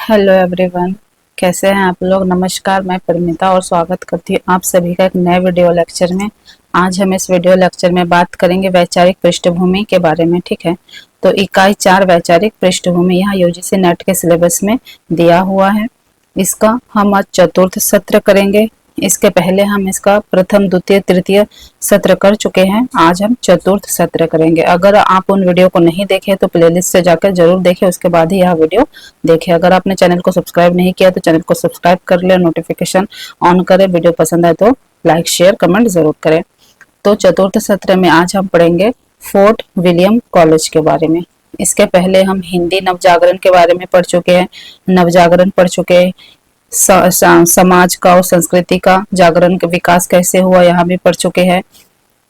Hello everyone, कैसे हैं आप लोग। नमस्कार, मैं परिमिता और स्वागत करती हूँ आप सभी का एक नए वीडियो लेक्चर में। आज हम इस वीडियो लेक्चर में बात करेंगे वैचारिक पृष्ठभूमि के बारे में। ठीक है, तो इकाई 4 वैचारिक पृष्ठभूमि यहाँ यूजीसी नेट के सिलेबस में दिया हुआ है। इसका हम आज चतुर्थ सत्र करेंगे। इसके पहले हम इसका प्रथम, द्वितीय, तृतीय सत्र कर चुके हैं। आज हम चतुर्थ सत्र करेंगे। अगर आप उन वीडियो को नहीं देखे तो प्लेलिस्ट से जाकर जरूर देखें, उसके बाद ही यह वीडियो देखें। अगर आपने चैनल को सब्सक्राइब नहीं किया तो चैनल को सब्सक्राइब कर ले, नोटिफिकेशन ऑन करें। वीडियो पसंद आए तो लाइक, शेयर, कमेंट जरूर करें। तो चतुर्थ सत्र में आज हम पढ़ेंगे फोर्ट विलियम कॉलेज के बारे में। इसके पहले हम हिंदी नवजागरण के बारे में पढ़ चुके हैं, नवजागरण पढ़ चुके हैं, समाज का और संस्कृति का जागरण का विकास कैसे हुआ यहाँ भी पढ़ चुके हैं।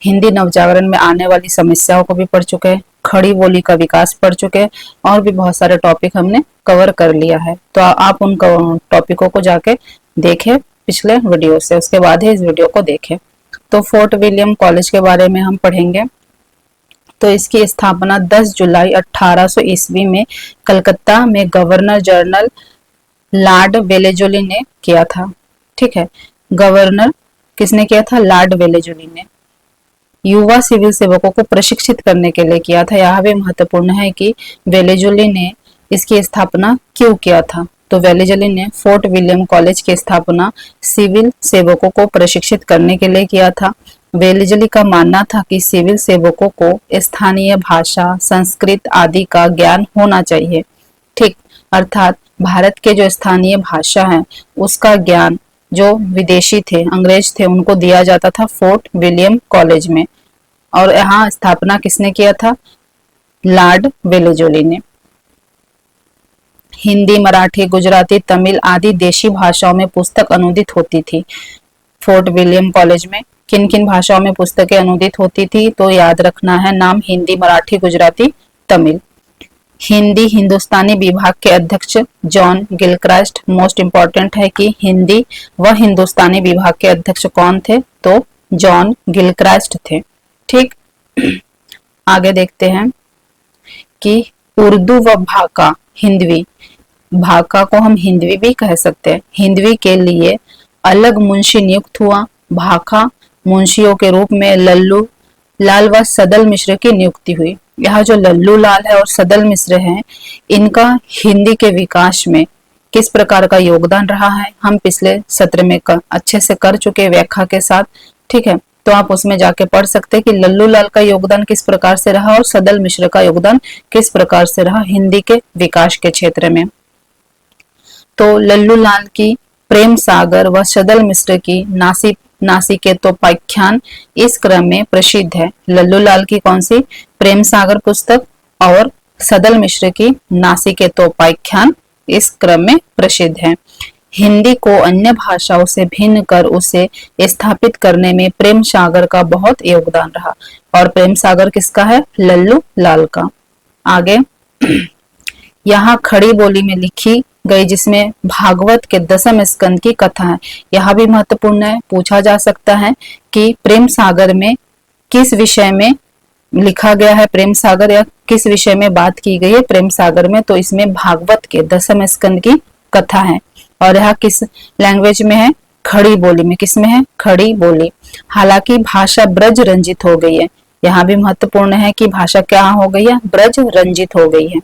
हिंदी नवजागरण में आने वाली समस्याओं को भी पढ़ चुके हैं, खड़ी बोली का विकास पढ़ चुके हैं और भी बहुत सारे टॉपिक हमने कवर कर लिया है। तो आप उन टॉपिकों को जाके देखें पिछले वीडियो से, उसके बाद ही इस वीडियो को देखें। तो फोर्ट विलियम कॉलेज के बारे में हम पढ़ेंगे। तो इसकी स्थापना 10 जुलाई 1800 ईस्वी में कलकत्ता में गवर्नर जनरल लॉर्ड वेलेजोली ने किया था। ठीक है, गवर्नर किसने किया था? लॉर्ड वेलेजोली ने। युवा सिविल सेवकों को प्रशिक्षित करने के लिए किया था। यह भी महत्वपूर्ण है कि वेलेजोली ने इसकी स्थापना क्यों किया था। तो वेलेजोली ने फोर्ट विलियम कॉलेज की स्थापना सिविल सेवकों को प्रशिक्षित करने के लिए किया था। वेलेजोली का मानना था कि सिविल सेवकों को स्थानीय भाषा, संस्कृत आदि का ज्ञान होना चाहिए। ठीक, अर्थात भारत के जो स्थानीय भाषा है उसका ज्ञान जो विदेशी थे, अंग्रेज थे, उनको दिया जाता था फोर्ट विलियम कॉलेज में। और यहाँ स्थापना किसने किया था? लॉर्ड वेलेजोली ने। हिंदी, मराठी, गुजराती, तमिल आदि देशी भाषाओं में पुस्तक अनुदित होती थी। फोर्ट विलियम कॉलेज में किन किन भाषाओं में पुस्तकें अनुदित होती थी? तो याद रखना है नाम, हिंदी, मराठी, गुजराती, तमिल। हिंदी हिंदुस्तानी विभाग के अध्यक्ष जॉन गिलक्रास्ट। मोस्ट इंपॉर्टेंट है कि हिंदी व हिंदुस्तानी विभाग के अध्यक्ष कौन थे? तो जॉन गिलक्रास्ट थे। ठीक, आगे देखते हैं कि उर्दू व भाका, हिंदवी, भाका को हम हिंदवी भी कह सकते हैं। हिंदवी के लिए अलग मुंशी नियुक्त हुआ। भाका मुंशियों के रूप में लल्लू लाल व सदल मिश्र की नियुक्ति हुई। यह जो लल्लू लाल है और सदल मिश्र है, इनका हिंदी के विकास में किस प्रकार का योगदान रहा है हम पिछले सत्र में अच्छे से कर चुके व्याख्या के साथ। ठीक है, तो आप उसमें जाके पढ़ सकते हैं कि लल्लू लाल का योगदान किस प्रकार से रहा और सदल मिश्र का योगदान किस प्रकार से रहा हिंदी के विकास के क्षेत्र में। तो लल्लू लाल की प्रेम सागर व सदल मिश्र की नासिकेतोपाख्यान इस क्रम में प्रसिद्ध है। लल्लू लाल की कौन सी? प्रेम सागर पुस्तक और सदल मिश्र की नासिकेतोपाख्यान इस क्रम में प्रसिद्ध है। हिंदी को अन्य भाषाओं से भिन्न कर उसे स्थापित करने में प्रेम सागर का बहुत योगदान रहा। और प्रेम सागर किसका है? लल्लू लाल का। आगे यहाँ खड़ी बोली में लिखी गई जिसमें भागवत के 10वें स्कंद की कथा है। यह भी महत्वपूर्ण है, पूछा जा सकता है कि प्रेम सागर में किस विषय में लिखा गया है प्रेम सागर, या किस विषय में बात की गई है प्रेम सागर में। तो इसमें भागवत के 10वें स्कंद की कथा है। और यह किस लैंग्वेज में है? खड़ी बोली में। किस में है? खड़ी बोली। हालांकि भाषा ब्रज रंजित हो गई है। यहाँ भी महत्वपूर्ण है कि भाषा क्या हो गई है? ब्रज रंजित हो गई है।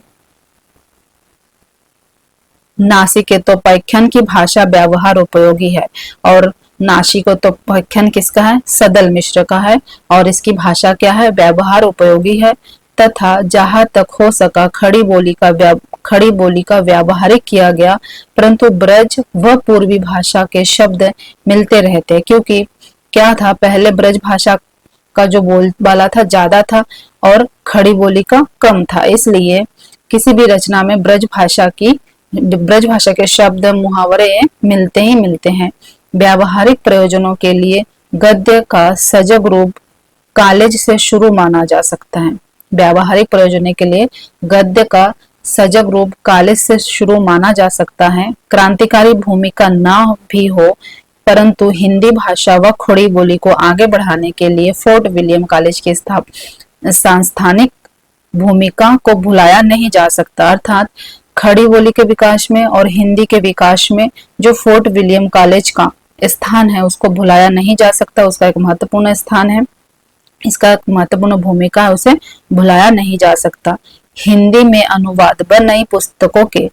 नासिकेतोपाख्यान की भाषा व्यवहार उपयोगी है। और नासिकेतोपाख्यान किसका है? सदल मिश्र का है। और इसकी भाषा क्या है? व्यवहार उपयोगी है। तथा जहां तक हो सका खड़ी बोली का व्यवहारिक किया गया, परंतु ब्रज व पूर्वी भाषा के शब्द मिलते रहते। क्योंकि क्या था, पहले ब्रज भाषा का जो बोलबाला था ज्यादा था और खड़ी बोली का कम था। इसलिए किसी भी रचना में ब्रज भाषा के शब्द, मुहावरे मिलते ही मिलते हैं। व्यावहारिक प्रयोजनों के लिए गद्य का सजग रूप कालेज से शुरू माना जा सकता है। व्यावहारिक प्रयोजनों के लिए गद्य का सजग रूप कालेज से शुरू माना जा सकता है। क्रांतिकारी भूमिका ना भी हो, परंतु हिंदी भाषा व खड़ी बोली को आगे बढ़ाने के लिए फोर्ट विलियम कॉलेज की सांस्थानिक भूमिका को भुलाया नहीं जा सकता। अर्थात खड़ी बोली के विकास में और हिंदी के विकास में जो फोर्ट विलियम कॉलेज का स्थान है उसको भुलाया नहीं जा सकता। उसका एक महत्वपूर्ण स्थान है, इसका एक महत्वपूर्ण भूमिका है, उसे भुलाया नहीं जा सकता। हिंदी में अनुवाद व नई पुस्तकों के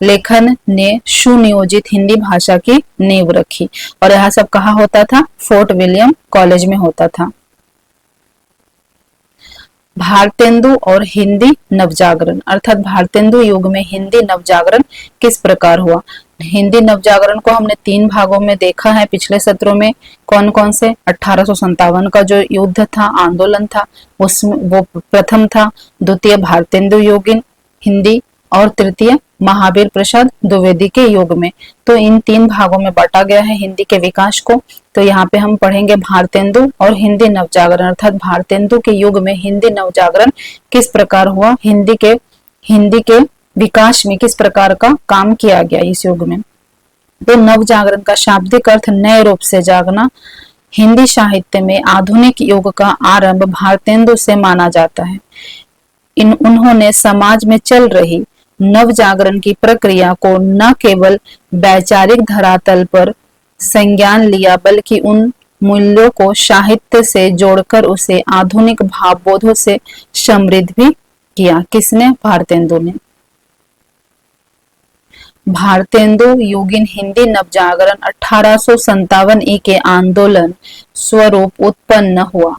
लेखन ने सुनियोजित हिंदी भाषा की नींव रखी। और यह सब कहाँ होता था? फोर्ट विलियम कॉलेज में होता था। भारतेंदु और हिंदी नवजागरण, अर्थात भारतेंदु युग में हिंदी नवजागरण किस प्रकार हुआ? हिंदी नवजागरण को हमने 3 भागों में देखा है पिछले सत्रों में। कौन कौन से? 1857 का जो युद्ध था, आंदोलन था, उसमें वो प्रथम था। द्वितीय भारतेंदु योगिन हिंदी, और तृतीय महावीर प्रसाद द्विवेदी के युग में। तो इन 3 भागों में बांटा गया है हिंदी के विकास को। तो यहाँ पे हम पढ़ेंगे भारतेंदु और हिंदी नवजागरण, अर्थात भारतेंदु के युग में हिंदी नवजागरण किस प्रकार हुआ, हिंदी के विकास में किस प्रकार का काम किया गया इस युग में। तो नवजागरण का शाब्दिक अर्थ नए रूप से जागना। हिंदी साहित्य में आधुनिक युग का आरंभ भारतेंदु से माना जाता है। उन्होंने समाज में चल रही नवजागरण की प्रक्रिया को न केवल वैचारिक धरातल पर संज्ञान लिया, बल्कि उन मूल्यों को साहित्य से जोड़कर उसे आधुनिक भावबोधों से समृद्ध भी किया। किसने? भारतेंदु ने। भारतेंदु युगीन हिंदी नवजागरण 1857 के आंदोलन स्वरूप उत्पन्न हुआ।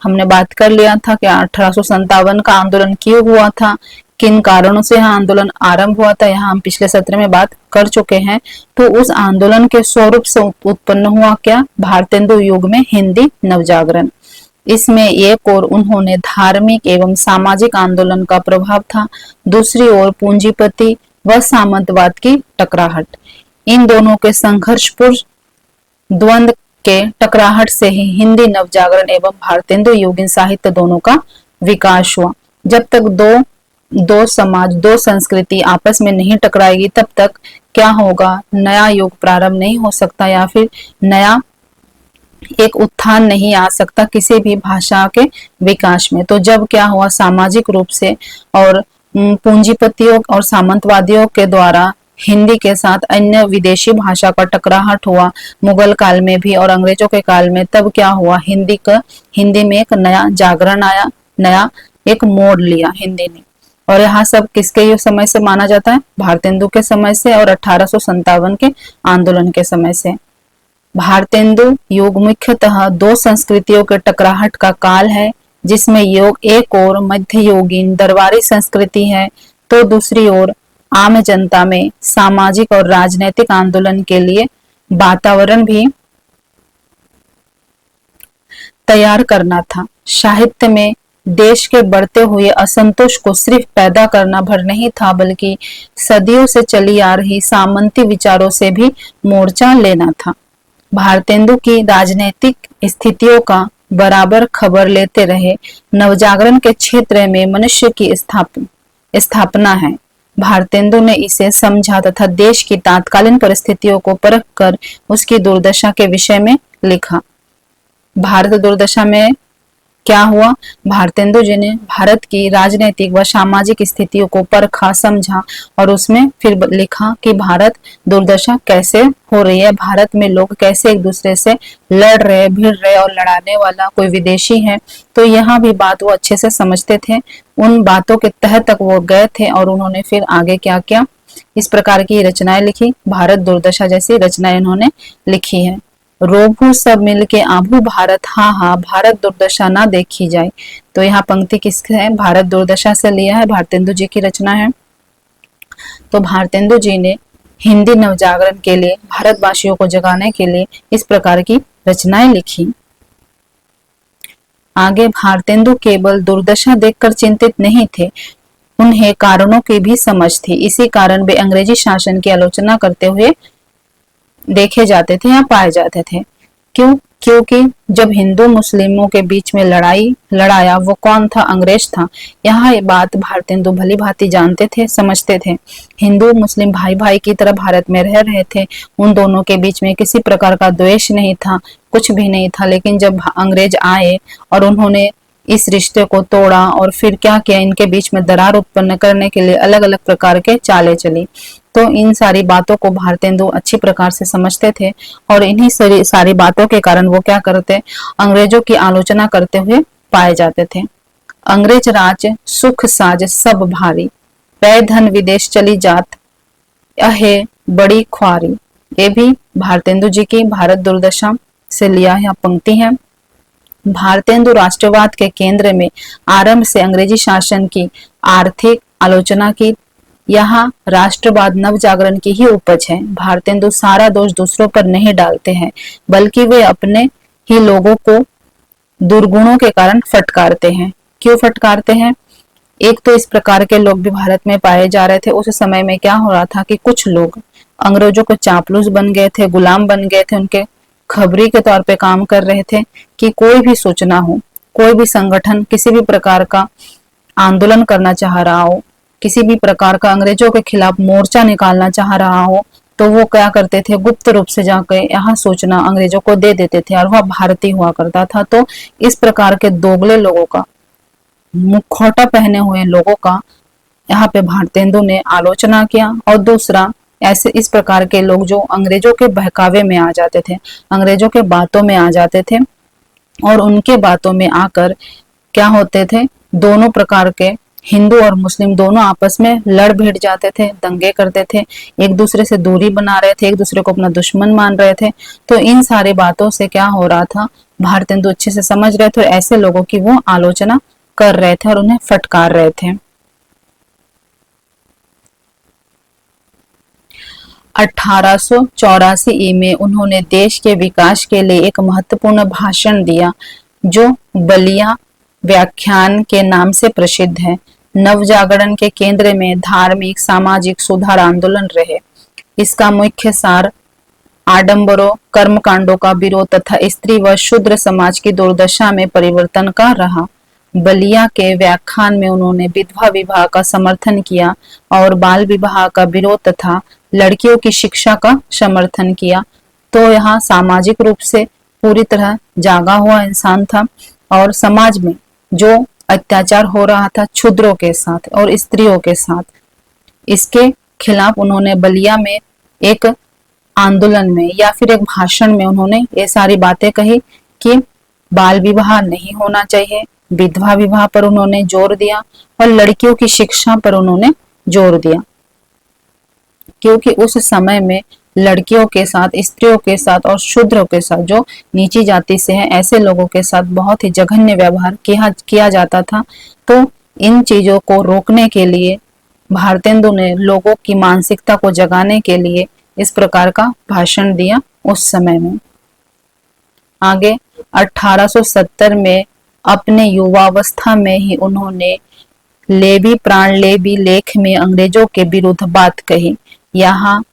हमने बात कर लिया था कि 1857 का आंदोलन क्यों हुआ था, किन कारणों से यह आंदोलन आरंभ हुआ था, यहाँ हम पिछले सत्र में बात कर चुके हैं। तो उस आंदोलन के स्वरूप से उत्पन्न हुआ क्या? भारतेंदु युग में हिंदी नवजागरण। इसमें एक ओर उन्होंने धार्मिक एवं सामाजिक आंदोलन का प्रभाव था, दूसरी ओर पूंजीपति व सामंतवाद की टकराहट। इन दोनों के संघर्षपूर्ण द्वंद्व के टकराहट से ही हिंदी नवजागरण एवं भारतेंदु युगीन साहित्य दोनों का विकास हुआ। जब तक दो समाज, दो संस्कृति आपस में नहीं टकराएगी, तब तक क्या होगा? नया युग प्रारंभ नहीं हो सकता, या फिर नया एक उत्थान नहीं आ सकता किसी भी भाषा के विकास में। तो जब क्या हुआ? सामाजिक रूप से और पूंजीपतियों और सामंतवादियों के द्वारा हिंदी के साथ अन्य विदेशी भाषा का टकराहट हुआ, मुगल काल में भी और अंग्रेजों के काल में, तब क्या हुआ? हिंदी में एक नया जागरण आया, नया एक मोड़ लिया हिंदी ने। और यहाँ सब किसके समय से माना जाता है? भारतेंदु के समय से और 1857 के आंदोलन के समय से। भारतेंदु युग मुख्यतः 2 संस्कृतियों के टकराहट का काल है, जिसमें एक ओर मध्ययुगीन दरबारी संस्कृति है, तो दूसरी ओर आम जनता में सामाजिक और राजनीतिक आंदोलन के लिए वातावरण भी तैयार करना था। साहित्य में देश के बढ़ते हुए असंतोष को सिर्फ पैदा करना भर नहीं था, बल्कि सदियों से चली आ रही सामंती विचारों से भी मोर्चा लेना था। भारतेंदु की राजनीतिक स्थितियों का बराबर खबर लेते रहे नवजागरण के क्षेत्र में मनुष्य की स्थापना है। भारतेंदु ने इसे समझा तथा देश की तात्कालीन परिस्थितियों को परखकर उसकी दुर्दशा के विषय में लिखा। भारत दुर्दशा में क्या हुआ? भारतेंदु जी ने भारत की राजनीतिक व सामाजिक स्थितियों को परखा, समझा और उसमें फिर लिखा कि भारत दुर्दशा कैसे हो रही है, भारत में लोग कैसे एक दूसरे से लड़ रहे, भिड़ रहे और लड़ाने वाला कोई विदेशी है। तो यहाँ भी बात वो अच्छे से समझते थे, उन बातों के तह तक वो गए थे और उन्होंने फिर आगे क्या किया? इस प्रकार की रचनाएं लिखी, भारत दुर्दशा जैसी रचनाएं इन्होंने लिखी है। रोबू सब मिलके आभू भारत, हाँ हाँ भारत दुर्दशा ना देखी जाए। तो यहाँ पंक्ति किसके है? भारत दुर्दशा से लिया है, भारतेंदु जी की रचना है। तो भारतेंदु जी ने हिंदी नवजागरण के लिए, भारतवासियों को जगाने के लिए इस प्रकार की रचनाएं लिखी। आगे भारतेंदु केवल दुर्दशा देखकर चिंतित नहीं थे, उन्हें कारणों की भी समझ थी। इसी कारण वे अंग्रेजी शासन की आलोचना करते हुए देखे जाते थे या पाए जाते थे। क्यों? क्योंकि जब हिंदू मुस्लिमों के बीच में लड़ाया वो कौन था? अंग्रेज था। यहाँ ये बात भारतेंदु भली भांति जानते थे, समझते थे। हिंदू मुस्लिम भाई भाई की तरह भारत में रह रहे थे, उन दोनों के बीच में किसी प्रकार का द्वेष नहीं था, कुछ भी नहीं था। लेकिन जब अंग्रेज आए और उन्होंने इस रिश्ते को तोड़ा और फिर क्या किया, इनके बीच में दरार उत्पन्न करने के लिए अलग अलग प्रकार के चालें चली। तो इन सारी बातों को भारतेंदु अच्छी प्रकार से समझते थे और इन्हीं सारी बातों के कारण वो क्या करते, अंग्रेजों की आलोचना करते हुए पाए जाते थे। अंग्रेज राज सुख साज सब भारी, पै धन विदेश चली जात, अहे बड़ी ख्वारी। ये भी भारतेंदु जी की भारत दुर्दशा से लिया है पंक्ति है। भारतेंदु राष्ट्रवाद के केंद्र में आरंभ से अंग्रेजी शासन की आर्थिक आलोचना की। यहाँ राष्ट्रवाद नव जागरण की ही उपज है। भारतेंदु सारा दोष दूसरों पर नहीं डालते हैं, बल्कि वे अपने ही लोगों को दुर्गुणों के कारण फटकारते हैं। क्यों फटकारते हैं? एक तो इस प्रकार के लोग भी भारत में पाए जा रहे थे। उस समय में क्या हो रहा था कि कुछ लोग अंग्रेजों के चापलूस बन गए थे, गुलाम बन गए थे, उनके खबरी के तौर पे काम कर रहे थे कि कोई भी सूचना हो, कोई भी संगठन किसी भी प्रकार का आंदोलन करना चाह रहा हो, किसी भी प्रकार का अंग्रेजों के खिलाफ मोर्चा निकालना चाह रहा हो, तो वो क्या करते थे, गुप्त रूप से जाकर यहाँ सूचना अंग्रेजों को दे देते थे और वह भारतीय हुआ करता था। तो इस प्रकार के दोगले लोगों का, मुखौटा पहने हुए लोगों का यहाँ पे भारतेंदु ने आलोचना किया। और दूसरा, ऐसे इस प्रकार के लोग जो अंग्रेजों के बहकावे में आ जाते थे, अंग्रेजों के बातों में आ जाते थे और उनके बातों में आकर क्या होते थे, दोनों प्रकार के हिंदू और मुस्लिम दोनों आपस में लड़ भिड़ जाते थे, दंगे करते थे, एक दूसरे से दूरी बना रहे थे, एक दूसरे को अपना दुश्मन मान रहे थे। तो इन सारी बातों से क्या हो रहा था, भारतेंदु अच्छे से समझ रहे थे, ऐसे लोगों की वो आलोचना कर रहे थे और उन्हें फटकार रहे थे। 1884 में उन्होंने देश के विकास के लिए एक महत्वपूर्ण भाषण दिया, जो बलिया व्याख्यान के नाम से प्रसिद्ध है। नवजागरण के केंद्र में धार्मिक सामाजिक सुधार आंदोलन रहे। इसका मुख्य सार आडंबरों, कर्मकांडों का विरोध तथा स्त्री व शूद्र समाज की दुर्दशा में परिवर्तन का रहा। बलिया के व्याख्यान में उन्होंने विधवा विवाह का समर्थन किया और बाल विवाह का विरोध तथा लड़कियों की शिक्षा का समर्थन किया। तो यहाँ सामाजिक रूप से पूरी तरह जागा हुआ इंसान था और समाज में जो अत्याचार हो रहा था क्षुद्रों के साथ और स्त्रियों के साथ, इसके खिलाफ उन्होंने बलिया में एक आंदोलन में या फिर एक भाषण में उन्होंने ये सारी बातें कही कि बाल विवाह नहीं होना चाहिए, विधवा विवाह पर उन्होंने जोर दिया और लड़कियों की शिक्षा पर उन्होंने जोर दिया, क्योंकि उस समय में लड़कियों के साथ, स्त्रियों के साथ और शूद्रों के साथ, जो नीची जाति से हैं, ऐसे लोगों के साथ बहुत ही जघन्य व्यवहार किया जाता था। तो इन चीजों को रोकने के लिए भारतेंदु ने लोगों की मानसिकता को जगाने के लिए इस प्रकार का भाषण दिया उस समय में। आगे 1870 में अपने युवावस्था में ही उन्होंने लेवी प्राण लेवी लेख में अंग्रेजों के विरुद्ध बात कही। यहाँ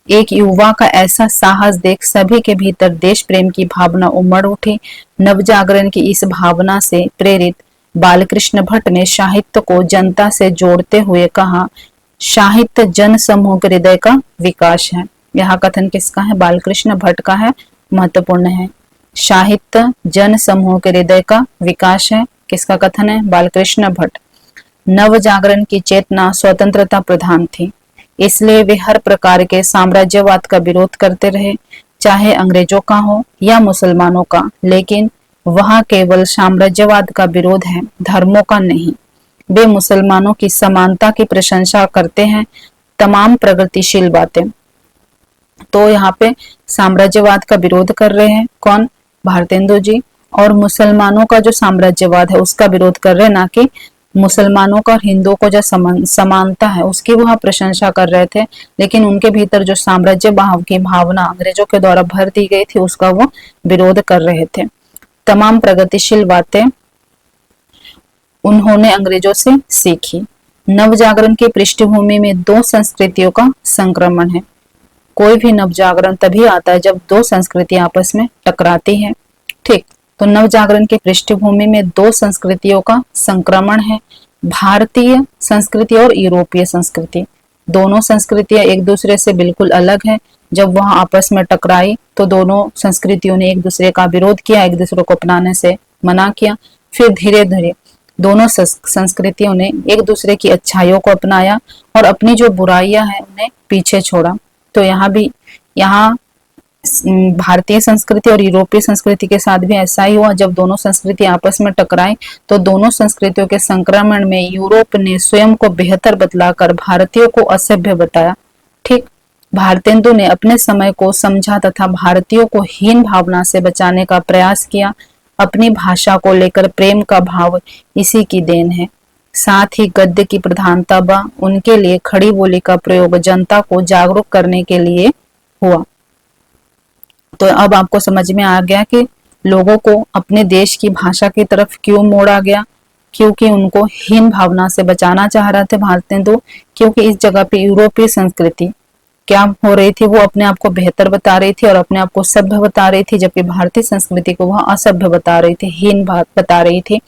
एक युवा का ऐसा साहस देख सभी के भीतर देश प्रेम की भावना उमड़ उठी। नवजागरण की इस भावना से प्रेरित बालकृष्ण भट्ट ने साहित्य को जनता से जोड़ते हुए कहा, साहित्य जन समूह के हृदय का विकास है। यह कथन किसका है? बालकृष्ण भट्ट का है, महत्वपूर्ण है। साहित्य जन समूह के हृदय का विकास है, किसका कथन है? बालकृष्ण भट्ट। नव जागरण की चेतना स्वतंत्रता प्रधान थी, इसलिए वे हर प्रकार के साम्राज्यवाद का विरोध करते रहे, चाहे अंग्रेजों का हो या मुसलमानों का, लेकिन वहां केवल साम्राज्यवाद का विरोध है, धर्मों का नहीं। वे मुसलमानों की समानता की प्रशंसा करते हैं, तमाम प्रगतिशील बातें। तो यहाँ पे साम्राज्यवाद का विरोध कर रहे हैं कौन? भारतेंदु जी। और मुसलमानों का जो साम्राज्यवाद है उसका विरोध कर रहे हैं, ना कि मुसलमानों का और हिंदुओं को जो समानता है उसकी वह प्रशंसा कर रहे थे, लेकिन उनके भीतर जो साम्राज्य भाव की भावना अंग्रेजों के द्वारा भर दी गई थी उसका वो विरोध कर रहे थे। तमाम प्रगतिशील बातें उन्होंने अंग्रेजों से सीखी। नवजागरण की पृष्ठभूमि में दो संस्कृतियों का संक्रमण है। कोई भी नवजागरण तभी आता है जब दो संस्कृतियां आपस में टकराती हैं, ठीक। तो नवजागरण की पृष्ठभूमि में दो संस्कृतियों का संक्रमण है, भारतीय संस्कृति और यूरोपीय संस्कृति। दोनों संस्कृतियां एक दूसरे से बिल्कुल अलग है। जब वह आपस में टकराई तो दोनों संस्कृतियों ने एक दूसरे का विरोध किया, एक दूसरे को अपनाने से मना किया। फिर धीरे धीरे दोनों संस्कृतियों ने एक दूसरे की अच्छाइयों को अपनाया और अपनी जो बुराइयां हैं उन्हें पीछे छोड़ा। तो यहाँ भारतीय संस्कृति और यूरोपीय संस्कृति के साथ भी ऐसा ही हुआ। जब दोनों संस्कृति आपस में टकराई तो दोनों संस्कृतियों के संक्रमण में यूरोप ने स्वयं को बेहतर बतलाकर भारतीयों को असभ्य बताया। ठीक, भारतेंदु ने अपने समय को समझा तथा भारतीयों को हीन भावना से बचाने का प्रयास किया। अपनी भाषा को लेकर प्रेम का भाव इसी की देन है। साथ ही गद्य की प्रधानता व उनके लिए खड़ी बोली का प्रयोग जनता को जागरूक करने के लिए हुआ। तो अब आपको समझ में आ गया कि लोगों को अपने देश की भाषा की तरफ क्यों मोड़ा गया, क्योंकि उनको हीन भावना से बचाना चाह रहे थे भारतेंदु। क्योंकि इस जगह पे यूरोपीय संस्कृति क्या हो रही थी, वो अपने आप को बेहतर बता रही थी और अपने आप को सभ्य बता रही थी, जबकि भारतीय संस्कृति को वह असभ्य बता रही थी, हीन बता रही थी।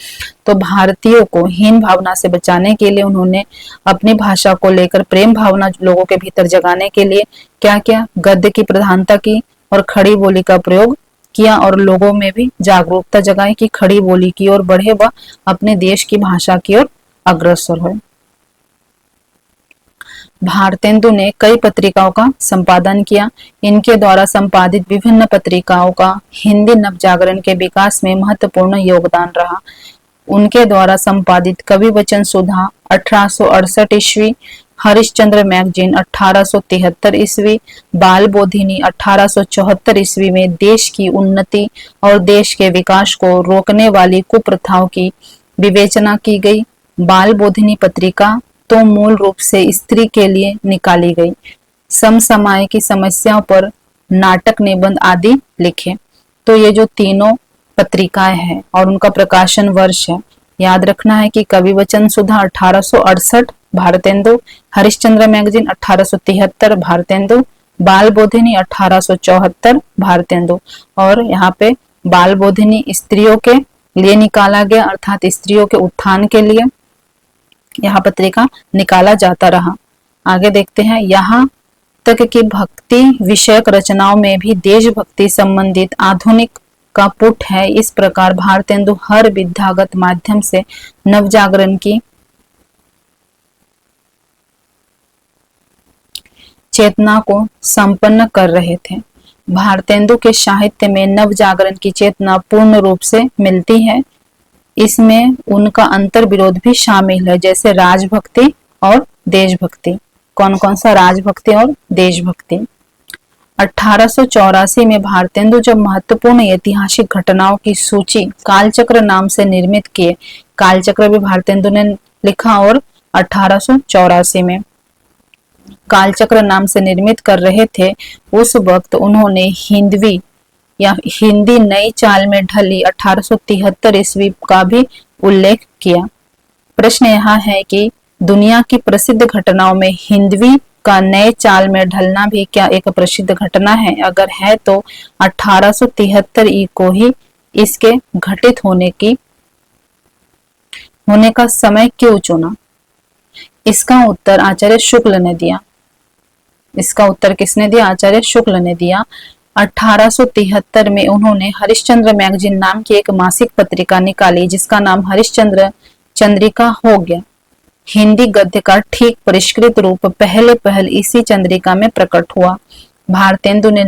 तो भारतीयों को हीन भावना से बचाने के लिए उन्होंने अपनी भाषा को लेकर प्रेम भावना लोगों के भीतर जगाने के लिए क्या किया, गद्य की प्रधानता की और खड़ी बोली का प्रयोग किया और लोगों में भी जागरूकता जगाई कि खड़ी बोली की ओर बढ़े व अपने देश की भाषा की ओर अग्रसर हो। भारतेंदु ने कई पत्रिकाओं का संपादन किया। इनके द्वारा संपादित विभिन्न पत्रिकाओं का हिंदी नवजागरण के विकास में महत्वपूर्ण योगदान रहा। उनके द्वारा संपादित कवि वचन सुधा 1868 ईस्वी, हरिश्चंद्र मैगजीन 1873 ईस्वी, बाल बोधिनी 1874 ईस्वी में देश की उन्नति और देश के विकास को रोकने वाली कुप्रथाओं की विवेचना की गई। बाल बोधिनी पत्रिका तो मूल रूप से स्त्री के लिए निकाली गई। समसामयिक की समस्याओं पर नाटक, निबंध आदि लिखे। तो ये जो तीनों पत्रिकाएं हैं और उनका प्रकाशन वर्ष है, याद रखना है कि कवि वचन सुधा 1868 भारतेंदु, हरिश्चंद्र मैगजीन 1873 भारतेंदु, बाल बोधिनी 1874 भारतेंदु। और यहाँ पे बाल बोधिनी स्त्रियों के लिए निकाला गया, अर्थात स्त्रियों के उत्थान के लिए यह पत्रिका निकाला जाता रहा। आगे देखते हैं, यहाँ तक कि भक्ति विषयक रचनाओं में भी देशभक्ति संबंधित आधुनिक का पुट है। इस प्रकार भारतेंदु हर विद्यागत माध्यम से नवजागरण की चेतना को संपन्न कर रहे थे। भारतेंदु के साहित्य में नवजागरण की चेतना पूर्ण रूप से मिलती है। इसमें उनका अंतर विरोध भी शामिल है, जैसे राजभक्ति और देशभक्ति। कौन कौन सा? राजभक्ति और देशभक्ति। 1884 में भारतेंदु जब महत्वपूर्ण ऐतिहासिक घटनाओं की सूची कालचक्र नाम से निर्मित किए, कालचक्र भी भारतेंदु ने लिखा और 1884 में कालचक्र नाम से निर्मित कर रहे थे, उस वक्त उन्होंने हिंदवी या हिंदी नई चाल में ढली 1873 ईस्वी का भी उल्लेख किया। प्रश्न यहाँ है कि दुनिया की प्रसिद्ध घटनाओं में हिंदवी का नए चाल में ढलना भी क्या एक प्रसिद्ध घटना है? अगर है तो 1873 ई को ही इसके घटित होने का समय क्यों चुना? इसका उत्तर आचार्य शुक्ल ने दिया। इसका उत्तर किसने दिया? आचार्य शुक्ल ने दिया। 1873 में उन्होंने हरिश्चंद्र मैगजीन नाम की एक मासिक पत्रिका निकाली, जिसका नाम हरिश्चंद्र चंद्रिका हो गया। हिंदी गद्य का ठीक परिष्कृत रूप पहल इसी चंद्रिका में प्रकट हुआ। भारतेंदु ने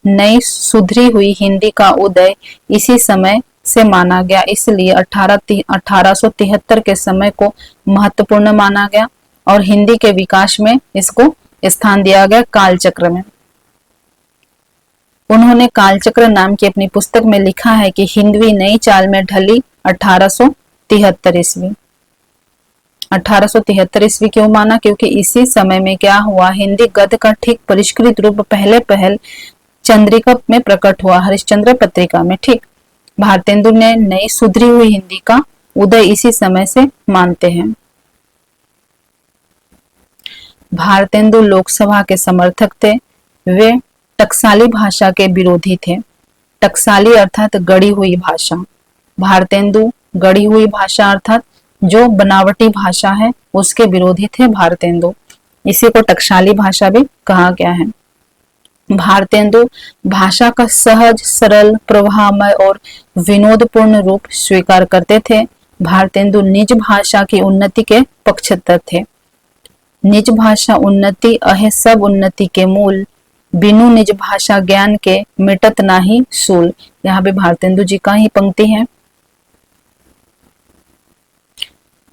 नई सुधरी हुई हिंदी का उदय इसी समय से माना गया, इसलिए 1873 के समय को महत्वपूर्ण माना गया और हिंदी के विकास में इसको स्थान दिया गया कालचक्र में। उन्होंने कालचक्र नाम की अपनी पुस्तक में लिखा है कि हिंदवी नई चाल में ढली 1873 ईस्वी। 1873 ईस्वी क्यों माना? क्योंकि इसी समय में क्या हुआ, हिंदी गद्य का ठीक परिष्कृत रूप पहल चंद्रिका में प्रकट हुआ, हरिश्चंद्र पत्रिका में। ठीक, भारतेंदु ने नई सुधरी हुई हिंदी का उदय इसी समय से मानते हैं। भारतेंदु लोकसभा के समर्थक थे। वे टकसाली भाषा के विरोधी थे। टकसाली अर्थात गढ़ी हुई भाषा। भारतेंदु गढ़ी हुई भाषा अर्थात जो बनावटी भाषा है उसके विरोधी थे भारतेंदु। इसी को टकसाली भाषा भी कहा गया है। भारतेंदु भाषा का सहज, सरल, प्रवाहमय और विनोदपूर्ण रूप स्वीकार करते थे। भारतेंदु निज भाषा की उन्नति के पक्षधर थे। निज भाषा उन्नति अहे सब उन्नति के मूल, बिनु निज भाषा ज्ञान के मिटत नाही सूल। यहाँ पे भारतेंदु जी का ही पंक्ति है।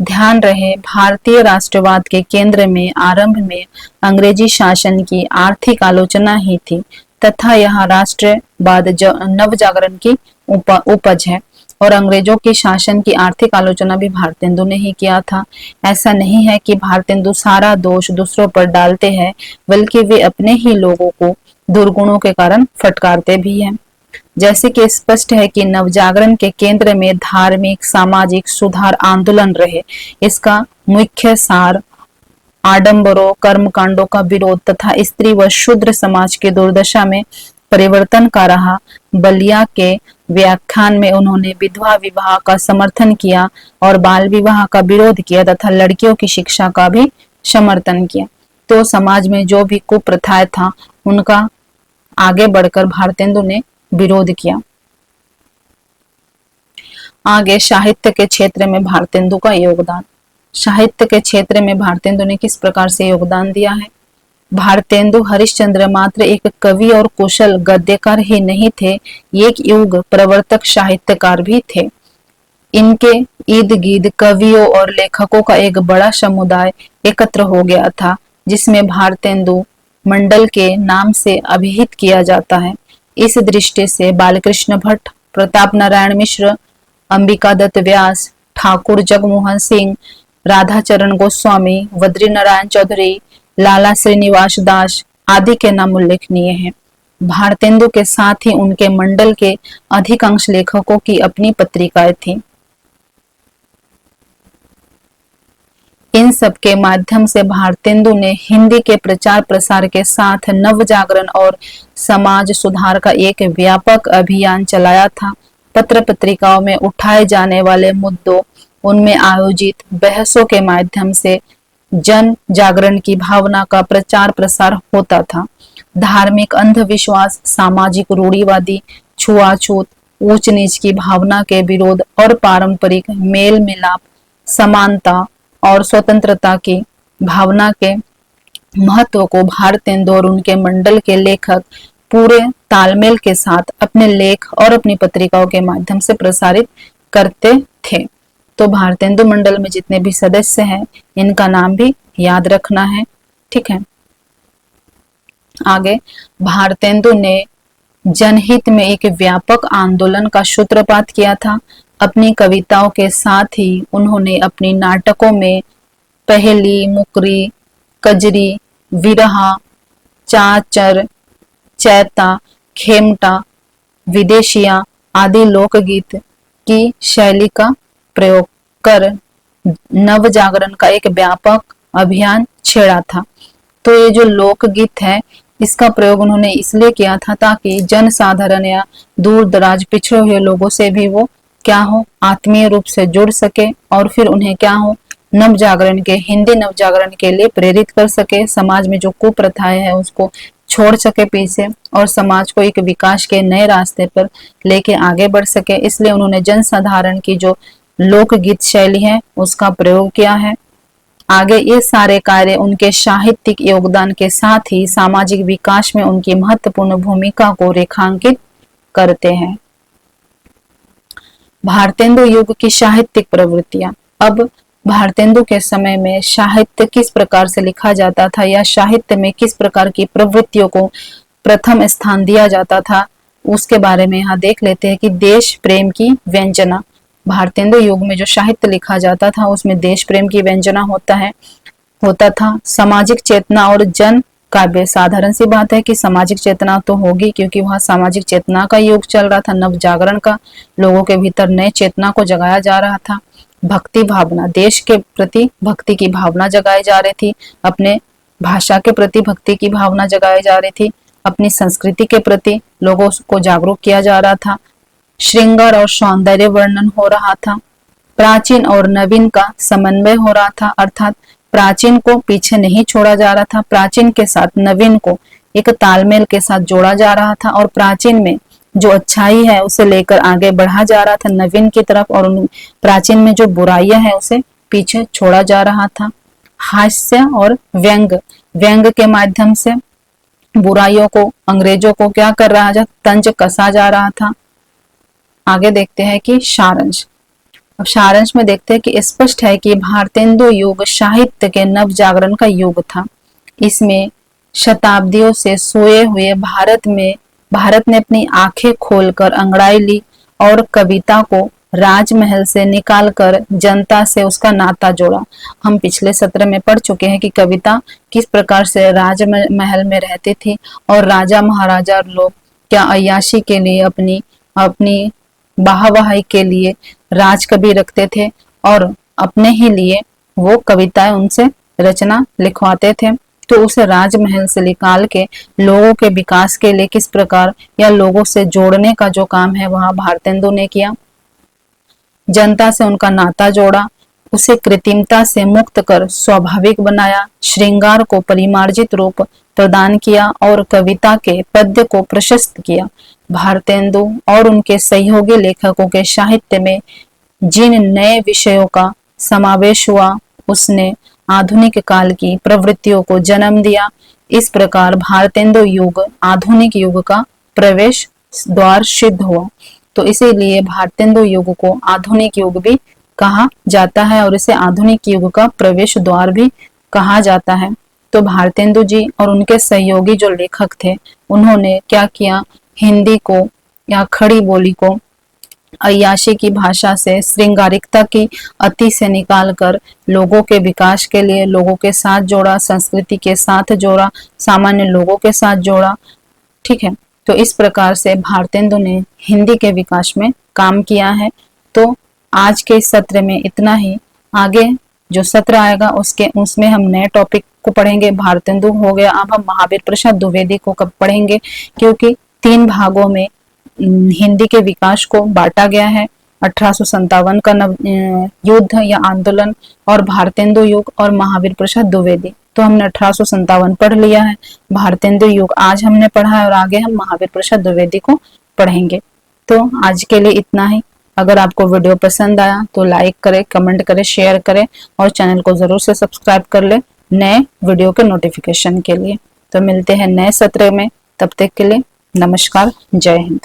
ध्यान रहे, भारतीय राष्ट्रवाद के केंद्र में आरंभ में अंग्रेजी शासन की आर्थिक आलोचना ही थी तथा यह राष्ट्रवाद नव जागरण की उपज है और अंग्रेजों के शासन की आर्थिक आलोचना भी भारतेंदु ने ही किया था। ऐसा नहीं है कि भारतेंदु सारा दोष दूसरों पर डालते हैं, बल्कि वे अपने ही लोगों को दुर्गुणों के कारण फटकारते भी हैं। जैसे कि स्पष्ट है कि नवजागरण के केंद्र में धार्मिक सामाजिक सुधार आंदोलन रहे। इसका मुख्य सार आडंबरों कर्मकांडों का विरोध तथा स्त्री व शूद्र समाज की दुर्दशा में परिवर्तन का रहा। बलिया के व्याख्यान में उन्होंने विधवा विवाह का समर्थन किया और बाल विवाह का विरोध किया तथा लड़कियों की शिक्षा का भी समर्थन किया। तो समाज में जो भी कुप्रथाएं था उनका आगे बढ़कर भारतेंदु ने विरोध किया। आगे साहित्य के क्षेत्र में भारतेंदु का योगदान। साहित्य के क्षेत्र में भारतेंदु ने किस प्रकार से योगदान दिया है? भारतेंदु हरिश्चंद्र मात्र एक कवि और कुशल गद्यकार ही नहीं थे, एक युग प्रवर्तक साहित्यकार भी थे। इनके इर्द गिर्द कवियों और लेखकों का एक बड़ा समुदाय एकत्र हो गया था, जिसमें भारतेंदु मंडल के नाम से अभिहित किया जाता है। इस दृष्टि से बालकृष्ण भट्ट, प्रताप नारायण मिश्र, अंबिका दत्त व्यास, ठाकुर जगमोहन सिंह, राधाचरण गोस्वामी, बद्री नारायण चौधरी, लाला श्रीनिवास दास आदि के नाम उल्लेखनीय हैं। भारतेंदु के साथ ही उनके मंडल के अधिकांश लेखकों की अपनी पत्रिकाएं थीं। इन सब के माध्यम से भारतेंदु ने हिंदी के प्रचार प्रसार के साथ नव जागरण और समाज सुधार का एक व्यापक अभियान चलाया था। पत्र पत्रिकाओं में उठाए जाने वाले मुद्दों, उनमें आयोजित बहसों के माध्यम से जन जागरण की भावना का प्रचार प्रसार होता था। धार्मिक अंधविश्वास, सामाजिक रूढ़िवादी, छुआछूत, ऊंच नीच की भावना के विरोध और पारंपरिक मेल मिलाप, समानता और स्वतंत्रता की भावना के महत्व को भारतेंदु और उनके मंडल के लेखक पूरे तालमेल के साथ अपने लेख और अपनी पत्रिकाओं के माध्यम से प्रसारित करते थे। तो भारतेंदु मंडल में जितने भी सदस्य हैं, इनका नाम भी याद रखना है, ठीक है। आगे भारतेंदु ने जनहित में एक व्यापक आंदोलन का सूत्रपात किया था। अपनी कविताओं के साथ ही उन्होंने अपनी नाटकों में पहेली, मुकरी, कजरी, विरहा, चाचर, चैता, खेमटा, विदेशिया आदि लोकगीत की शैली का प्रयोग कर नव जागरण का एक व्यापक अभियान छेड़ा था। तो ये जो लोकगीत है, इसका प्रयोग उन्होंने इसलिए किया था ताकि जन साधारण या दूर दराज पिछड़े हुए लोगों से भी वो क्या हो, आत्मीय रूप से जुड़ सके और फिर उन्हें क्या हो, नव जागरण के, हिंदी नव जागरण के लिए प्रेरित कर सके। समाज में जो कुप्रथाएं है उसको छोड़ सके पीछे और समाज को एक विकास के नए रास्ते पर लेके आगे बढ़ सके। इसलिए उन्होंने जन साधारण की जो लोकगीत शैली है उसका प्रयोग किया है। आगे ये सारे कार्य उनके साहित्यिक योगदान के साथ ही सामाजिक विकास में उनकी महत्वपूर्ण भूमिका को रेखांकित करते हैं। भारतेंदु युग की साहित्यिक प्रवृत्तियां। अब भारतेंदु के समय में साहित्य किस प्रकार से लिखा जाता था या साहित्य में किस प्रकार की प्रवृत्तियों को प्रथम स्थान दिया जाता था, उसके बारे में यहाँ देख लेते हैं कि देश प्रेम की व्यंजना। भारतेंदु युग में जो साहित्य लिखा जाता था उसमें देश प्रेम की व्यंजना होता था। सामाजिक चेतना और जन काव्य, साधारण सी बात है कि सामाजिक चेतना तो होगी क्योंकि वह सामाजिक चेतना का युग चल रहा था, नव जागरण का, लोगों के भीतर नए चेतना को जगाया जा रहा था। भक्ति भावना, देश के प्रति भक्ति की भावना जगाई जा रही थी, अपने भाषा के प्रति भक्ति की भावना जगाई जा रही थी, अपनी संस्कृति के प्रति लोगों को जागरूक किया जा रहा था। श्रृंगार और सौंदर्य वर्णन हो रहा था। प्राचीन और नवीन का समन्वय हो रहा था, अर्थात प्राचीन को पीछे नहीं छोड़ा जा रहा था, प्राचीन के साथ नवीन को एक तालमेल के साथ जोड़ा जा रहा था और प्राचीन में जो अच्छाई है उसे लेकर आगे बढ़ा जा रहा था नवीन की तरफ, और प्राचीन में जो बुराइयां है उसे पीछे छोड़ा जा रहा था। हास्य और व्यंग, व्यंग के माध्यम से बुराइयों को, अंग्रेजों को क्या कर रहा था, तंज कसा जा रहा था। आगे देखते हैं कि सारांश। अब सारांश में देखते हैं कि स्पष्ट है कि भारतेंदु युग साहित्य के नव जागरण का युग था। इसमें शताब्दियों से सोए हुए भारत ने अपनी आंखें खोलकर अंगड़ाई ली और कविता को राजमहल से निकालकर जनता से उसका नाता जोड़ा। हम पिछले सत्र में पढ़ चुके हैं कि कविता किस प्रकार से राजमहल में रहती थी और राजा महाराजा लोग क्या अय्याशी के लिए, अपनी अपनी वाहवाही के लिए राजकवि रखते थे और अपने ही लिए वो कविताएं उनसे रचना लिखवाते थे। तो उसे राजमहल से निकाल के लोगों के विकास के लिए किस प्रकार या लोगों से जोड़ने का जो काम है वह भारतेंदु ने किया। जनता से उनका नाता जोड़ा, उसे कृत्रिमता से मुक्त कर स्वाभाविक बनाया, श्रृंगार को परिमार्जित रूप प्रदान किया और कविता के पद्य को प्रशस्त किया। भारतेंदु और उनके सहयोगी लेखकों के साहित्य में जिन नए विषयों का समावेश हुआ उसने आधुनिक काल की प्रवृत्तियों को जन्म दिया। इस प्रकार भारतेंदु युग आधुनिक युग का प्रवेश द्वार सिद्ध हुआ। तो इसीलिए भारतेंदु युग को आधुनिक युग भी कहा जाता है और इसे आधुनिक युग का प्रवेश द्वार भी कहा जाता है। तो भारतेंदु जी और उनके सहयोगी जो लेखक थे उन्होंने क्या किया, हिंदी को या खड़ी बोली को अय्याशी की भाषा से, श्रृंगारिकता की अति से निकालकर लोगों के विकास के लिए लोगों के साथ जोड़ा, संस्कृति के साथ जोड़ा, सामान्य लोगों के साथ जोड़ा। ठीक है, तो इस प्रकार से भारतेंदु ने हिंदी के विकास में काम किया है। तो आज के इस सत्र में इतना ही। आगे जो सत्र आएगा उसमें हम नए टॉपिक को पढ़ेंगे। भारतेंदु हो गया, अब हम महावीर प्रसाद द्विवेदी को कब पढ़ेंगे, क्योंकि 3 भागों में हिंदी के विकास को बांटा गया है। 1857 का युद्ध या आंदोलन और भारतेंदु युग और महावीर प्रसाद द्विवेदी। तो हमने 1857 पढ़ लिया है, भारतेंदु युग आज हमने पढ़ा है और आगे हम महावीर प्रसाद द्विवेदी को पढ़ेंगे। तो आज के लिए इतना ही। अगर आपको वीडियो पसंद आया तो लाइक करें, कमेंट करें, शेयर करें और चैनल को जरूर से सब्सक्राइब कर ले नए वीडियो के नोटिफिकेशन के लिए। तो मिलते हैं नए सत्र में, तब तक के लिए नमस्कार, जय हिंद।